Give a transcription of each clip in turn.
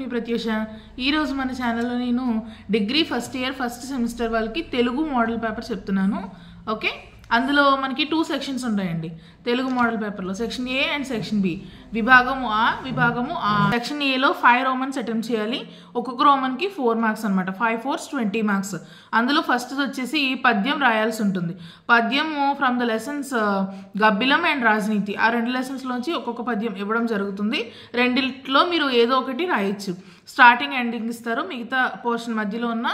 మీ ప్రత్యూష. ఈరోజు మన ఛానల్లో నేను degree first year first semester వాళ్ళకి తెలుగు మోడల్ పేపర్ చెప్తున్నాను. ఓకే, అందులో మనకి 2 సెక్షన్స్ ఉంటాయండి తెలుగు మోడల్ పేపర్లో. Section A and section B. విభాగము ఆ. సెక్షన్ ఏలో 5 రోమన్స్ అటెంప్ట్ చేయాలి. ఒక్కొక్క రోమన్కి 4 మార్క్స్ అనమాట. 5 4 20 మార్క్స్. అందులో ఫస్ట్ వచ్చేసి పద్యం రాయాల్సి ఉంటుంది. పద్యము from the lessons Gabbilam and రాజనీతి. ఆ 2 లెసన్స్లోంచి ఒక్కొక్క పద్యం ఇవ్వడం జరుగుతుంది. రెండిట్లో మీరు ఏదో ఒకటి రాయొచ్చు. స్టార్టింగ్ ఎండింగ్ ఇస్తారు. మిగతా పోర్షన్ మధ్యలో ఉన్న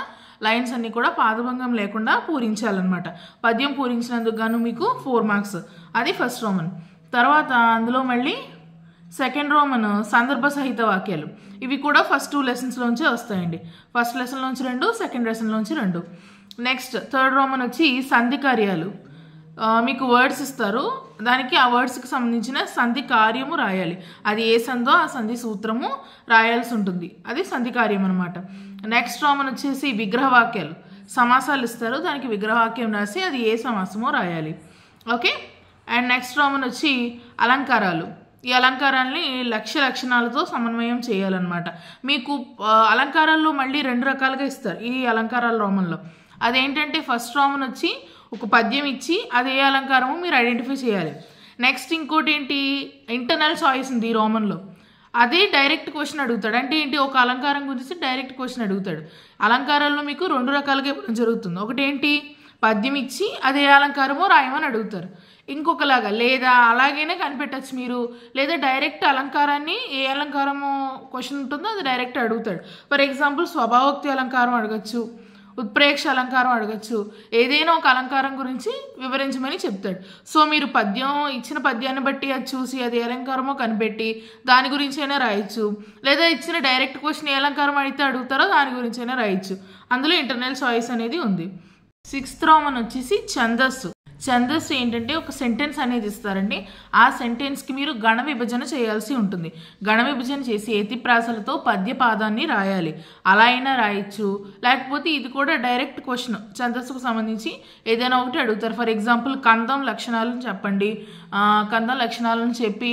లైన్స్ అన్నీ కూడా పాదభంగం లేకుండా పూరించాలన్నమాట. పద్యం పూరించినందుకు గాను మీకు 4 మార్క్స్. అది ఫస్ట్ రోమన్. తర్వాత అందులో మళ్ళీ సెకండ్ రోమన్ సందర్భ సహిత వాక్యాలు. ఇవి కూడా ఫస్ట్ 2 లెసన్స్లోంచి వస్తాయండి. ఫస్ట్ లెసన్లోంచి 2, సెకండ్ లెసన్లోంచి 2. నెక్స్ట్ థర్డ్ రోమన్ వచ్చి సంధి కార్యాలు. మీకు వర్డ్స్ ఇస్తారు. దానికి ఆ వర్డ్స్కి సంబంధించిన సంధి కార్యము రాయాలి. అది ఏ సందో ఆ సంధి సూత్రము రాయాల్సి ఉంటుంది. అది సంధి కార్యం అనమాట. నెక్స్ట్ రోమన్ వచ్చేసి విగ్రహవాక్యాలు. సమాసాలు ఇస్తారు. దానికి విగ్రహవాక్యం రాసి అది ఏ సమాసమో రాయాలి. ఓకే. అండ్ నెక్స్ట్ రోమన్ వచ్చి అలంకారాలు. ఈ అలంకారాలని లక్షణాలతో సమన్వయం చేయాలన్నమాట. మీకు అలంకారాల్లో మళ్ళీ 2 రకాలుగా ఇస్తారు ఈ అలంకారాల రోమన్లో. అదేంటంటే ఫస్ట్ రోమన్ వచ్చి ఒక పద్యం ఇచ్చి అది ఏ అలంకారమో మీరు ఐడెంటిఫై చేయాలి. నెక్స్ట్ ఇంకోటి ఏంటి, ఇంటర్నల్ చాయిస్ ఉంది ఈ రోమన్లో. అదే డైరెక్ట్ క్వశ్చన్ అడుగుతాడు. అంటే ఏంటి, ఒక అలంకారం గురించి డైరెక్ట్ క్వశ్చన్ అడుగుతాడు. అలంకారాల్లో మీకు 2 రకాలుగా ఇవ్వడం జరుగుతుంది. ఒకటి ఏంటి, పద్యం ఇచ్చి అది ఏ అలంకారమో రాయమని అడుగుతారు. ఇంకొకలాగా లేదా అలాగైనా కనిపెట్టచ్చు మీరు. లేదా డైరెక్ట్ అలంకారాన్ని ఏ అలంకారమో క్వశ్చన్ ఉంటుందో అది డైరెక్ట్ అడుగుతాడు. ఫర్ ఎగ్జాంపుల్ స్వభావోక్తి అలంకారం అడగచ్చు, ఉత్ప్రేక్ష అలంకారం అడగచ్చు. ఏదైనా ఒక అలంకారం గురించి వివరించమని చెప్తాడు. సో మీరు ఇచ్చిన పద్యాన్ని బట్టి అది చూసి అది ఏ అలంకారమో కనిపెట్టి దాని గురించి అయినా రాయొచ్చు. లేదా ఇచ్చిన డైరెక్ట్ క్వశ్చన్ ఏ అలంకారం అయితే అడుగుతారో దాని గురించి అయినా రాయొచ్చు. అందులో ఇంటర్నల్ చాయిస్ అనేది ఉంది. 6th రోమన్ వచ్చేసి ఛందస్సు. ఛందస్సు ఏంటంటే ఒక సెంటెన్స్ అనేది ఇస్తారండి. ఆ సెంటెన్స్కి మీరు గణ విభజన చేయాల్సి ఉంటుంది. గణ విభజన చేసి ఏతిప్రాసలతో పద్యపాదాన్ని రాయాలి. అలా అయినా రాయొచ్చు. లేకపోతే ఇది కూడా డైరెక్ట్ క్వశ్చన్ ఛందస్సుకు సంబంధించి ఏదైనా ఒకటి అడుగుతారు. ఫర్ ఎగ్జాంపుల్ కందం లక్షణాలను చెప్పండి, కందం లక్షణాలను చెప్పి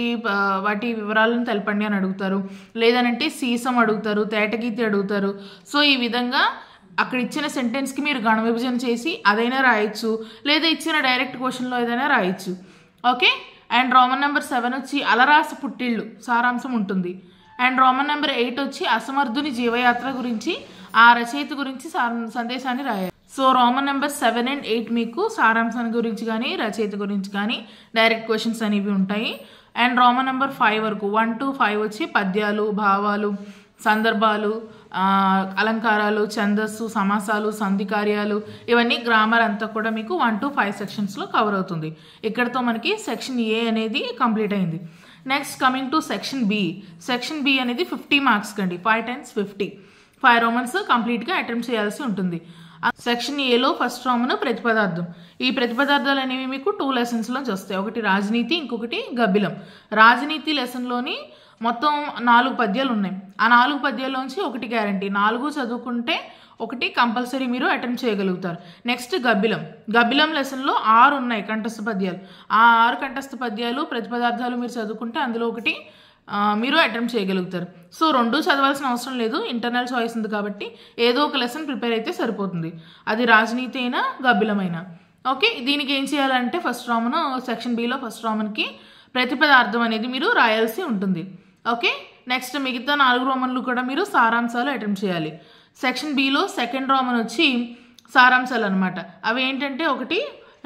వాటి వివరాలను తెలపండి అని అడుగుతారు. లేదనంటే సీసం అడుగుతారు, తేటగీతి అడుగుతారు. సో ఈ విధంగా అక్కడ ఇచ్చిన సెంటెన్స్కి మీరు గణ విభజన చేసి అదైనా రాయొచ్చు. లేదా ఇచ్చిన డైరెక్ట్ క్వశ్చన్లో ఏదైనా రాయొచ్చు. ఓకే. అండ్ రోమన్ నెంబర్ 7 వచ్చి అలరాస పుట్టిళ్ళు సారాంశం ఉంటుంది. అండ్ రోమన్ నెంబర్ 8 వచ్చి అసమర్థుని జీవయాత్ర గురించి ఆ రచయిత గురించి సందేశాన్ని రాయాలి. సో రోమన్ నెంబర్ 7 and 8 మీకు సారాంశాన్ని గురించి కానీ రచయిత గురించి కానీ డైరెక్ట్ క్వశ్చన్స్ అనేవి ఉంటాయి. అండ్ రోమన్ నెంబర్ 5 వరకు 1 to 5 వచ్చి పద్యాలు, భావాలు, సందర్భాలు, అలంకారాలు, ఛందస్సు, సమాసాలు, సంధి కార్యాలు, ఇవన్నీ గ్రామర్ అంతా కూడా మీకు 1 to 5 సెక్షన్స్లో కవర్ అవుతుంది. ఇక్కడతో మనకి సెక్షన్ ఏ అనేది కంప్లీట్ అయింది. Next coming to section B. Section B అనేది 50 మార్క్స్ కండి. 5 times 50. 5 రోమన్స్ కంప్లీట్గా అటెంప్ట్ చేయాల్సి ఉంటుంది. సెక్షన్ ఏలో ఫస్ట్ రోమన్ ప్రతిపదార్థం. ఈ ప్రతిపదార్థాలు అనేవి మీకు 2 లెసన్స్లోంచి వస్తాయి. ఒకటి రాజనీతి, ఇంకొకటి గబ్బిలం. రాజనీతి లెసన్లోని మొత్తం 4 పద్యాలు ఉన్నాయి. ఆ 4 పద్యాల్లోంచి ఒకటి గ్యారంటీ. 4 చదువుకుంటే ఒకటి కంపల్సరీ మీరు అటెంప్ట్ చేయగలుగుతారు. నెక్స్ట్ గబ్బిలం లెసన్లో 6 ఉన్నాయి కంఠస్థ పద్యాలు. ఆ 6 కంఠస్థ పద్యాలు ప్రతిపదార్థాలు మీరు చదువుకుంటే అందులో ఒకటి మీరు అటెంప్ట్ చేయగలుగుతారు. సో 2 చదవాల్సిన అవసరం లేదు. ఇంటర్నల్ చాయిస్ ఉంది కాబట్టి ఏదో ఒక లెసన్ ప్రిపేర్ అయితే సరిపోతుంది. అది రాజనీతి అయినా గబ్బిలమైనా. ఓకే. దీనికి ఏం చేయాలంటే ఫస్ట్ రోమన్ సెక్షన్ బిలో ఫస్ట్ రోమన్కి ప్రతిపదార్థం అనేది మీరు రాయాల్సి ఉంటుంది. ఓకే. నెక్స్ట్ మిగతా 4 రోమన్లు కూడా మీరు సారాంశాలు అటెంప్ట్ చేయాలి. సెక్షన్ బిలో సెకండ్ రోమన్ వచ్చి సారాంశాలు అనమాట. అవి ఏంటంటే ఒకటి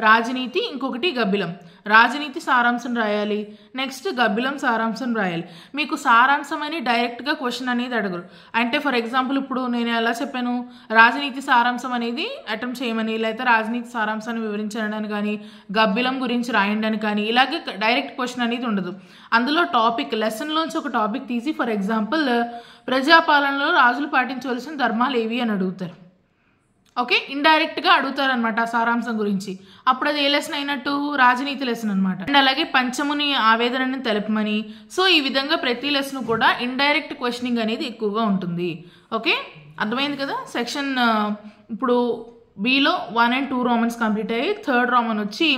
రాజనీతి, ఇంకొకటి గబ్బిలం. రాజనీతి సారాంశం రాయాలి. నెక్స్ట్ గబ్బిలం సారాంశం రాయాలి. మీకు సారాంశం అని డైరెక్ట్గా క్వశ్చన్ అనేది అడగరు. అంటే ఫర్ ఎగ్జాంపుల్ ఇప్పుడు నేను ఎలా చెప్పాను, రాజనీతి సారాంశం అనేది అటెంప్ట్ చేయమని, లేకపోతే రాజనీతి సారాంశాన్ని వివరించడానికి కానీ, గబ్బిలం గురించి రాయండి అని కానీ, ఇలాగే డైరెక్ట్ క్వశ్చన్ అనేది ఉండదు. అందులో టాపిక్ లెసన్లోంచి ఒక టాపిక్ తీసి ఫర్ ఎగ్జాంపుల్ ప్రజాపాలనలో రాజులు పాటించవలసిన ధర్మాలు ఏవి అని అడుగుతారు. ఓకే. ఇండైరెక్ట్గా అడుగుతారనమాట ఆ సారాంశం గురించి. అప్పుడు అది ఏ లెసన్ అయినట్టు, రాజనీతి లెసన్ అనమాట. అండ్ అలాగే పంచముని ఆవేదనని తెలపమని. సో ఈ విధంగా ప్రతి లెసన్ కూడా ఇండైరెక్ట్ క్వశ్చనింగ్ అనేది ఎక్కువగా ఉంటుంది. ఓకే, అర్థమైంది కదా. సెక్షన్ ఇప్పుడు బిలో 1 and 2 రోమన్స్ కంప్లీట్ అయ్యి థర్డ్ రోమన్ వచ్చి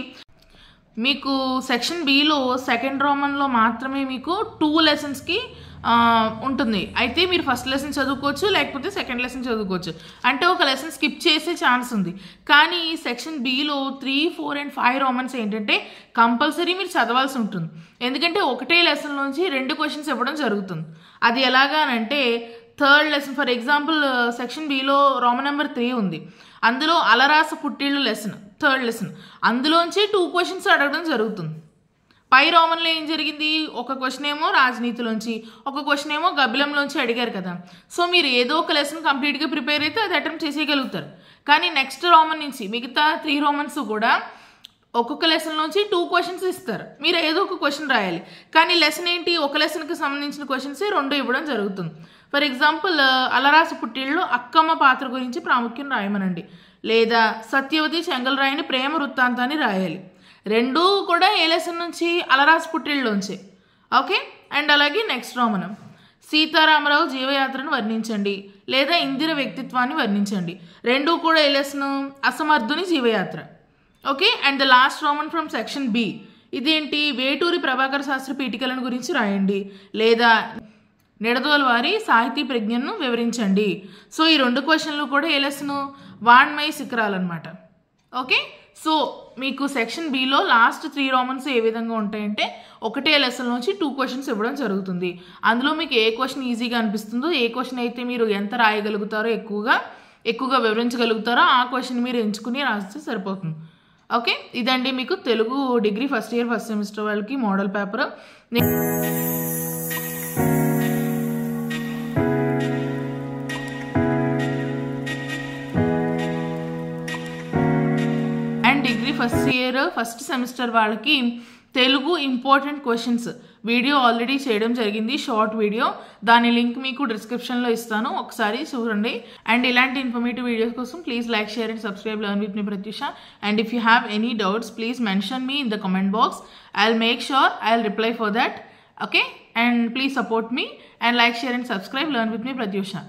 మీకు సెక్షన్ బిలో సెకండ్ రోమన్లో మాత్రమే మీకు 2 లెసన్స్కి ఉంటుంది. అయితే మీరు ఫస్ట్ లెసన్ చదువుకోవచ్చు, లేకపోతే సెకండ్ లెసన్ చదువుకోవచ్చు. అంటే ఒక లెసన్ స్కిప్ చేసే ఛాన్స్ ఉంది. కానీ సెక్షన్ బిలో 3, 4 and 5 రోమన్స్ ఏంటంటే కంపల్సరీ మీరు చదవాల్సి ఉంటుంది. ఎందుకంటే ఒకటే లెసన్ నుంచి 2 క్వశ్చన్స్ ఇవ్వడం జరుగుతుంది. అది ఎలాగానంటే third lesson, for example section బిలో రోమన్ నెంబర్ 3 ఉంది. అందులో అలరాస పుట్టిళ్ళు లెసన్, థర్డ్ లెసన్, అందులోంచి 2 క్వశ్చన్స్ అడగడం జరుగుతుంది. పై రోమన్లో ఏం జరిగింది, ఒక క్వశ్చన్ ఏమో రాజనీతిలోంచి, ఒక క్వశ్చన్ ఏమో గబ్బిలంలోంచి అడిగారు కదా. సో మీరు ఏదో ఒక లెసన్ కంప్లీట్గా ప్రిపేర్ అయితే అది అటెంప్ట్ చేసేయగలుగుతారు. కానీ నెక్స్ట్ రోమన్ నుంచి మిగతా 3 రోమన్స్ కూడా ఒక్కొక్క లెసన్ నుంచి 2 క్వశ్చన్స్ ఇస్తారు. మీరు ఏదో ఒక క్వశ్చన్ రాయాలి. కానీ లెసన్ ఏంటి, ఒక లెసన్కి సంబంధించిన క్వశ్చన్సే 2 ఇవ్వడం జరుగుతుంది. ఫర్ ఎగ్జాంపుల్ అలరాస పుట్టిళ్ళలో అక్కమ్మ పాత్ర గురించి ప్రాముఖ్యం రాయమనండి, లేదా సత్యవతి చెంగల్రాయని ప్రేమ వృత్తాంతాన్ని రాయాలి. 2 కూడా ఏ లెసన్ నుంచి, అలరాస పుట్టిళ్ళలోంచి. ఓకే. అండ్ అలాగే నెక్స్ట్ రోమనం సీతారామరావు జీవయాత్రను వర్ణించండి, లేదా ఇందిర వ్యక్తిత్వాన్ని వర్ణించండి. 2 కూడా ఏ లెసన్, అసమర్థుని జీవయాత్ర. Okay. And the last roman from section B, ఇదేంటి, వేటూరి ప్రభాకర శాస్త్రి పీఠికలను గురించి రాయండి, లేదా నిడదోల వారి సాహితీ ప్రజ్ఞను వివరించండి. సో ఈ 2 క్వశ్చన్లు కూడా ఏ లెసను, వాణ్మయ శిఖరాలు అనమాట. ఓకే. సో మీకు సెక్షన్ బిలో లాస్ట్ 3 రోమన్స్ ఏ విధంగా ఉంటాయంటే ఒకటే లెసన్ నుంచి 2 క్వశ్చన్స్ ఇవ్వడం జరుగుతుంది. అందులో మీకు ఏ క్వశ్చన్ ఈజీగా అనిపిస్తుందో, ఏ క్వశ్చన్ అయితే మీరు ఎంత రాయగలుగుతారో, ఎక్కువగా వివరించగలుగుతారో ఆ క్వశ్చన్ మీరు ఎంచుకుని రాస్తే సరిపోతుంది. ఓకే. ఇదండి మీకు Telugu degree first year first semester వాళ్ళకి model paper. Degree first year first semester వాళ్ళకి Telugu important questions video already చేయడం జరిగింది, షార్ట్ వీడియో. దాని లింక్ మీకు డిస్క్రిప్షన్లో ఇస్తాను, ఒకసారి చూడండి. అండ్ ఇలాంటి ఇన్ఫర్మేటివ్ వీడియోస్ కోసం please like, share and subscribe learn with me Pratyusha. And if you have any doubts please mention me in the comment box. I'll make sure I'll reply for that. Okay. And please support me and like, share and subscribe. Learn with me Pratyusha.